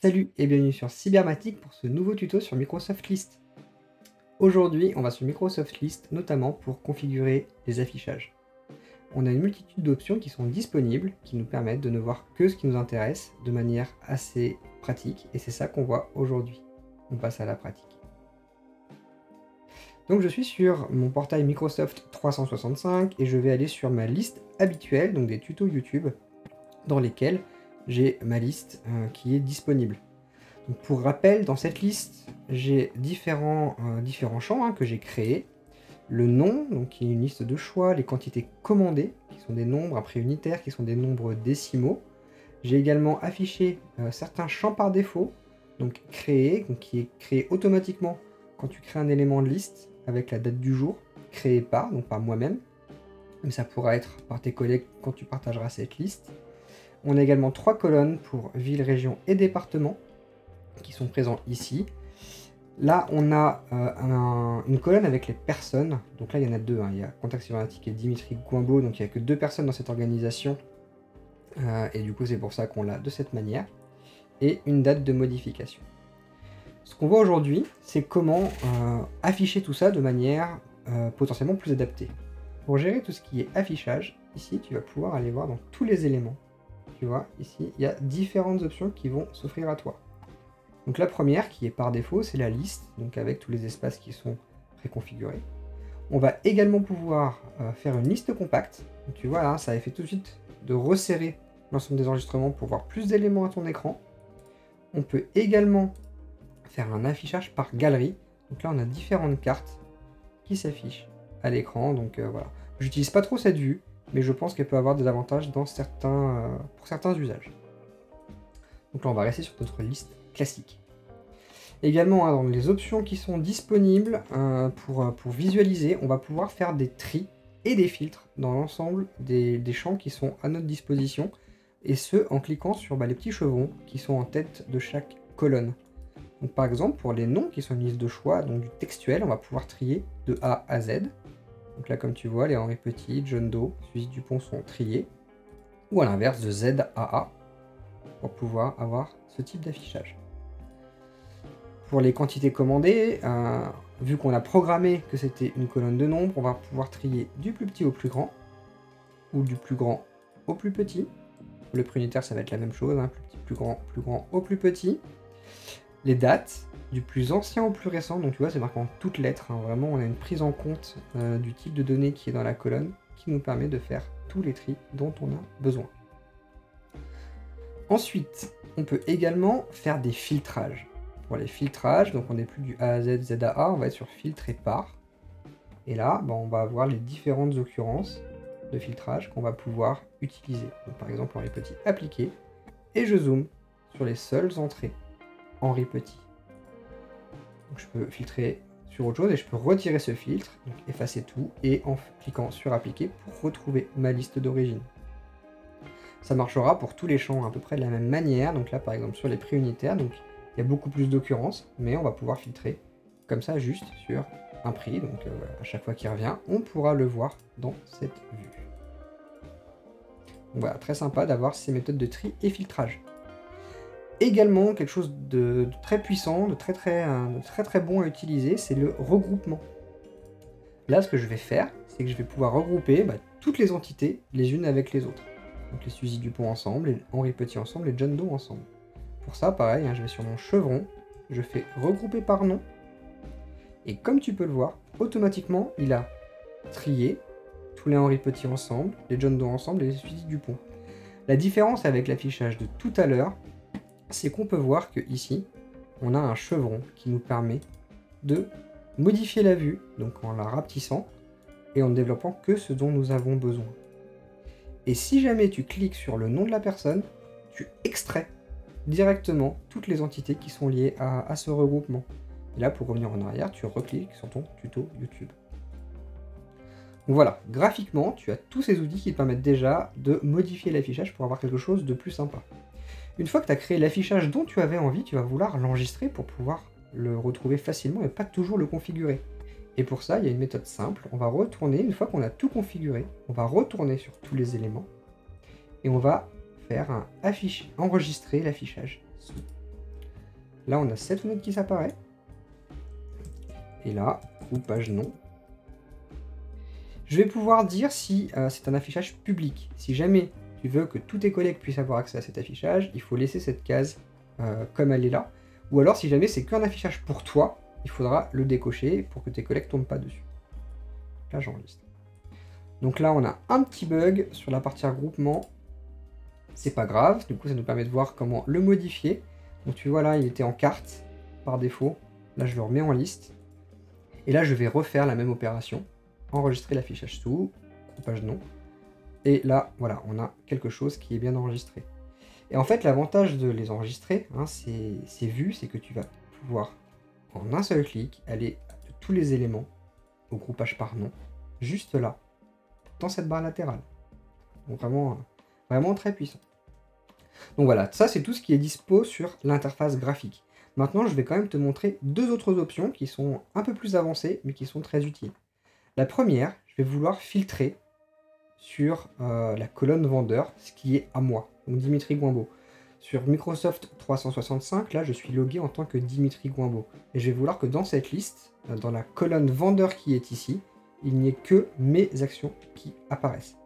Salut et bienvenue sur Cybermatic pour ce nouveau tuto sur Microsoft List. Aujourd'hui, on va sur Microsoft List notamment pour configurer les affichages. On a une multitude d'options qui sont disponibles, qui nous permettent de ne voir que ce qui nous intéresse de manière assez pratique, et c'est ça qu'on voit aujourd'hui. On passe à la pratique. Donc je suis sur mon portail Microsoft 365 et je vais aller sur ma liste habituelle, donc des tutos YouTube, dans lesquels j'ai ma liste qui est disponible. Donc pour rappel, dans cette liste, j'ai différents champs que j'ai créés. Le nom, donc qui est une liste de choix, les quantités commandées, qui sont des nombres après unitaires, qui sont des nombres décimaux. J'ai également affiché certains champs par défaut, donc créé, donc qui est créé automatiquement quand tu crées un élément de liste avec la date du jour, créé par, donc par moi-même. Mais ça pourra être par tes collègues quand tu partageras cette liste. On a également 3 colonnes pour ville, région et département qui sont présents ici. Là, on a une colonne avec les personnes. Donc là, il y en a deux. Il y a Contact Cybermatic et Dimitri Gouimbeau. Donc il n'y a que 2 personnes dans cette organisation. Et du coup, c'est pour ça qu'on l'a de cette manière. Et une date de modification. Ce qu'on voit aujourd'hui, c'est comment afficher tout ça de manière potentiellement plus adaptée. Pour gérer tout ce qui est affichage, ici, tu vas pouvoir aller voir dans tous les éléments. Tu vois, ici, il y a différentes options qui vont s'offrir à toi. Donc la première, qui est par défaut, c'est la liste, donc avec tous les espaces qui sont préconfigurés. On va également pouvoir faire une liste compacte. Donc tu vois, là, ça a fait tout de suite de resserrer l'ensemble des enregistrements pour voir plus d'éléments à ton écran. On peut également faire un affichage par galerie. Donc là, on a différentes cartes qui s'affichent à l'écran. Donc voilà. J'utilise pas trop cette vue, mais je pense qu'elle peut avoir des avantages dans pour certains usages. Donc là, on va rester sur notre liste classique. Également, dans les options qui sont disponibles pour visualiser, on va pouvoir faire des tris et des filtres dans l'ensemble des champs qui sont à notre disposition, et ce, en cliquant sur les petits chevrons qui sont en tête de chaque colonne. Donc par exemple, pour les noms qui sont une liste de choix, donc du textuel, on va pouvoir trier de A à Z. Donc là, comme tu vois, les Henri Petit, John Doe, Suzy Dupont sont triés. Ou à l'inverse, de Z à A, pour pouvoir avoir ce type d'affichage. Pour les quantités commandées, vu qu'on a programmé que c'était une colonne de nombres, on va pouvoir trier du plus petit au plus grand, ou du plus grand au plus petit. Pour le prix unitaire, ça va être la même chose, plus grand au plus petit. Les dates, du plus ancien au plus récent, donc tu vois, c'est marqué en toutes lettres. Vraiment, on a une prise en compte du type de données qui est dans la colonne, qui nous permet de faire tous les tris dont on a besoin. Ensuite, on peut également faire des filtrages. Pour les filtrages, donc on n'est plus du A à Z, Z à A, on va être sur filtre et par. Et là, on va avoir les différentes occurrences de filtrage qu'on va pouvoir utiliser. Donc, par exemple, Henri Petit appliqué, et je zoome sur les seules entrées Henri Petit. Donc je peux filtrer sur autre chose et je peux retirer ce filtre, donc effacer tout, et en cliquant sur appliquer pour retrouver ma liste d'origine. Ça marchera pour tous les champs à peu près de la même manière. Donc là, par exemple, sur les prix unitaires, donc il y a beaucoup plus d'occurrences, mais on va pouvoir filtrer comme ça juste sur un prix. Donc à chaque fois qu'il revient, on pourra le voir dans cette vue. Donc voilà, très sympa d'avoir ces méthodes de tri et filtrage. Également, quelque chose de très puissant, de très bon à utiliser, c'est le regroupement. Là, ce que je vais faire, c'est que je vais pouvoir regrouper toutes les entités les unes avec les autres. Donc les Suzy Dupont ensemble, les Henri Petit ensemble, les John Doe ensemble. Pour ça, pareil, je vais sur mon chevron, je fais regrouper par nom, et comme tu peux le voir, automatiquement, il a trié tous les Henri Petit ensemble, les John Doe ensemble et les Suzy Dupont. La différence avec l'affichage de tout à l'heure, c'est qu'on peut voir que ici, on a un chevron qui nous permet de modifier la vue, donc en la rapetissant, et en ne développant que ce dont nous avons besoin. Et si jamais tu cliques sur le nom de la personne, tu extrais directement toutes les entités qui sont liées à ce regroupement. Et là, pour revenir en arrière, tu recliques sur ton tuto YouTube. Donc voilà, graphiquement, tu as tous ces outils qui te permettent déjà de modifier l'affichage pour avoir quelque chose de plus sympa. Une fois que tu as créé l'affichage dont tu avais envie, tu vas vouloir l'enregistrer pour pouvoir le retrouver facilement et pas toujours le configurer. Et pour ça, il y a une méthode simple. On va retourner, une fois qu'on a tout configuré, on va retourner sur tous les éléments et on va faire un enregistrer l'affichage sous. Là, on a cette fenêtre qui s'apparaît. Et là, groupage non. Je vais pouvoir dire si c'est un affichage public. Si jamais tu veux que tous tes collègues puissent avoir accès à cet affichage, il faut laisser cette case comme elle est là. Ou alors, si jamais c'est qu'un affichage pour toi, il faudra le décocher pour que tes collègues ne tombent pas dessus. Là, j'enregistre. Donc là, on a un petit bug sur la partie regroupement. C'est pas grave, du coup, ça nous permet de voir comment le modifier. Donc tu vois là, il était en carte par défaut. Là, je le remets en liste. Et là, je vais refaire la même opération. Enregistrer l'affichage sous, groupage non. Et là, voilà, on a quelque chose qui est bien enregistré. Et en fait, l'avantage de les enregistrer, hein, c'est vu, c'est que tu vas pouvoir, en un seul clic, aller de tous les éléments au groupage par nom, juste là, dans cette barre latérale. Donc vraiment, vraiment très puissant. Donc voilà, ça c'est tout ce qui est dispo sur l'interface graphique. Maintenant, je vais quand même te montrer deux autres options qui sont un peu plus avancées, mais qui sont très utiles. La première, je vais vouloir filtrer sur la colonne vendeur, ce qui est à moi, donc Dimitri Goimbaud. Sur Microsoft 365, là, je suis logué en tant que Dimitri Goimbaud. Et je vais vouloir que dans cette liste, dans la colonne vendeur qui est ici, il n'y ait que mes actions qui apparaissent.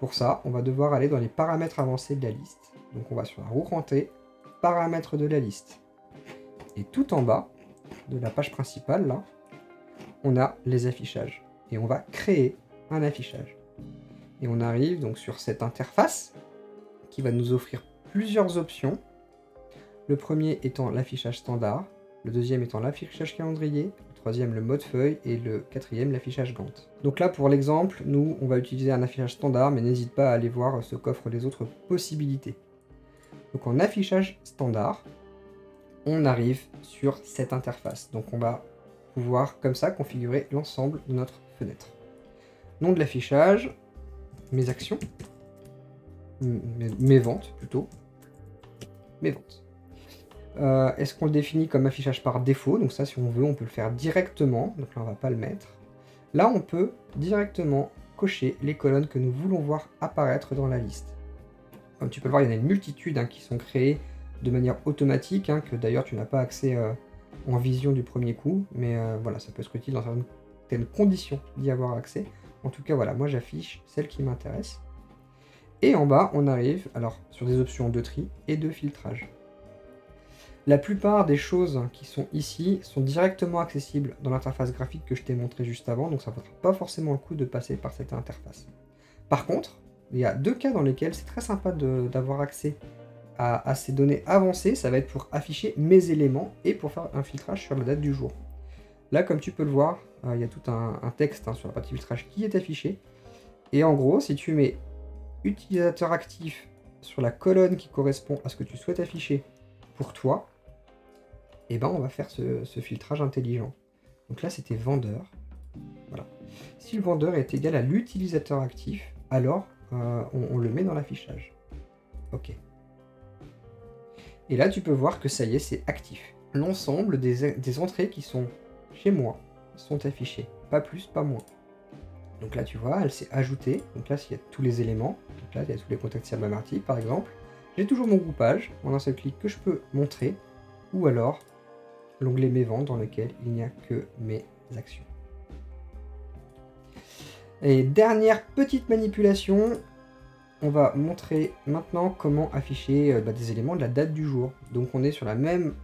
Pour ça, on va devoir aller dans les paramètres avancés de la liste. Donc on va sur la roue crantée, paramètres de la liste. Et tout en bas de la page principale, là, on a les affichages. Et on va créer un affichage. Et on arrive donc sur cette interface qui va nous offrir plusieurs options. Le premier étant l'affichage standard, le deuxième étant l'affichage calendrier, le troisième le mode feuille et le quatrième l'affichage Gantt. Donc là pour l'exemple, nous on va utiliser un affichage standard, mais n'hésite pas à aller voir ce qu'offrent les autres possibilités. Donc en affichage standard, on arrive sur cette interface. Donc on va pouvoir comme ça configurer l'ensemble de notre fenêtre. Nom de l'affichage, mes actions, mes ventes plutôt, mes ventes. Est-ce qu'on le définit comme affichage par défaut? Donc ça, si on veut, on peut le faire directement. Donc là, on va pas le mettre. Là, on peut directement cocher les colonnes que nous voulons voir apparaître dans la liste. Comme tu peux le voir, il y en a une multitude qui sont créées de manière automatique, que d'ailleurs tu n'as pas accès en vision du premier coup, mais voilà, ça peut être utile dans certaines conditions d'y avoir accès. En tout cas, voilà, moi j'affiche celle qui m'intéresse. Et en bas, on arrive alors sur des options de tri et de filtrage. La plupart des choses qui sont ici sont directement accessibles dans l'interface graphique que je t'ai montré juste avant, donc ça ne vaudra pas forcément le coup de passer par cette interface. Par contre, il y a deux cas dans lesquels c'est très sympa d'avoir accès à ces données avancées. Ça va être pour afficher mes éléments et pour faire un filtrage sur la date du jour. Là, comme tu peux le voir, il y a tout un texte sur la partie filtrage qui est affiché. Et en gros, si tu mets utilisateur actif sur la colonne qui correspond à ce que tu souhaites afficher pour toi, et ben on va faire ce filtrage intelligent. Donc là, c'était vendeur. Voilà. Si le vendeur est égal à l'utilisateur actif, alors on le met dans l'affichage. Ok. Et là, tu peux voir que ça y est, c'est actif. L'ensemble des entrées qui sont chez moi sont affichées. Pas plus, pas moins. Donc là, tu vois, elle s'est ajoutée. Donc là, s'il y a tous les éléments, donc là, il y a tous les contacts Sierba Marty, par exemple. J'ai toujours mon groupage en un seul clic que je peux montrer. Ou alors, l'onglet Mes ventes dans lequel il n'y a que mes actions. Et dernière petite manipulation, on va montrer maintenant comment afficher des éléments de la date du jour. Donc on est sur la même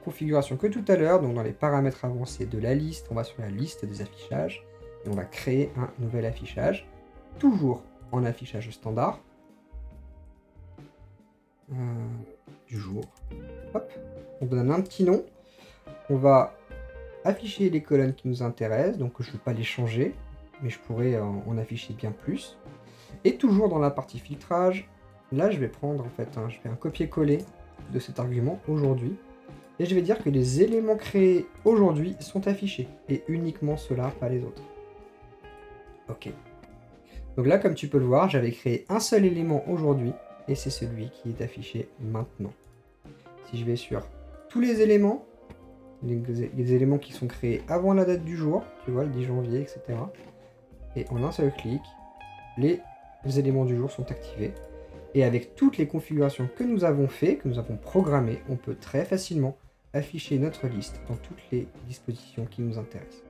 configuration que tout à l'heure, donc dans les paramètres avancés de la liste, on va sur la liste des affichages, et on va créer un nouvel affichage, toujours en affichage standard, du jour. Hop, on donne un petit nom, on va afficher les colonnes qui nous intéressent, donc je ne vais pas les changer, mais je pourrais en afficher bien plus. Et toujours dans la partie filtrage, là je vais prendre je fais un copier-coller de cet argument aujourd'hui, et je vais dire que les éléments créés aujourd'hui sont affichés, et uniquement ceux-là, pas les autres. Ok. Donc là, comme tu peux le voir, j'avais créé un seul élément aujourd'hui, et c'est celui qui est affiché maintenant. Si je vais sur tous les éléments, les éléments qui sont créés avant la date du jour, tu vois, le 10 janvier, etc. Et en un seul clic, les éléments du jour sont activés. Et avec toutes les configurations que nous avons fait, que nous avons programmées, on peut très facilement afficher notre liste dans toutes les dispositions qui nous intéressent.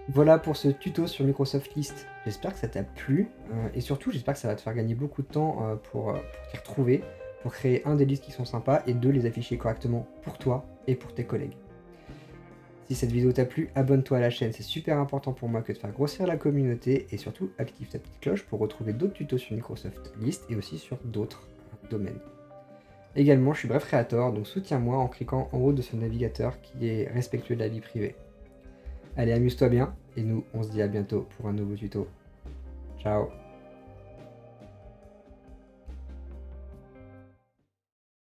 Voilà pour ce tuto sur Microsoft List. J'espère que ça t'a plu et surtout j'espère que ça va te faire gagner beaucoup de temps pour t'y retrouver, pour créer un des listes qui sont sympas et deux, les afficher correctement pour toi et pour tes collègues. Si cette vidéo t'a plu, abonne-toi à la chaîne, c'est super important pour moi que de faire grossir la communauté et surtout active ta petite cloche pour retrouver d'autres tutos sur Microsoft List et aussi sur d'autres domaines. Également, je suis Bref Creator, donc soutiens-moi en cliquant en haut de ce navigateur qui est respectueux de la vie privée. Allez, amuse-toi bien, et nous, on se dit à bientôt pour un nouveau tuto. Ciao!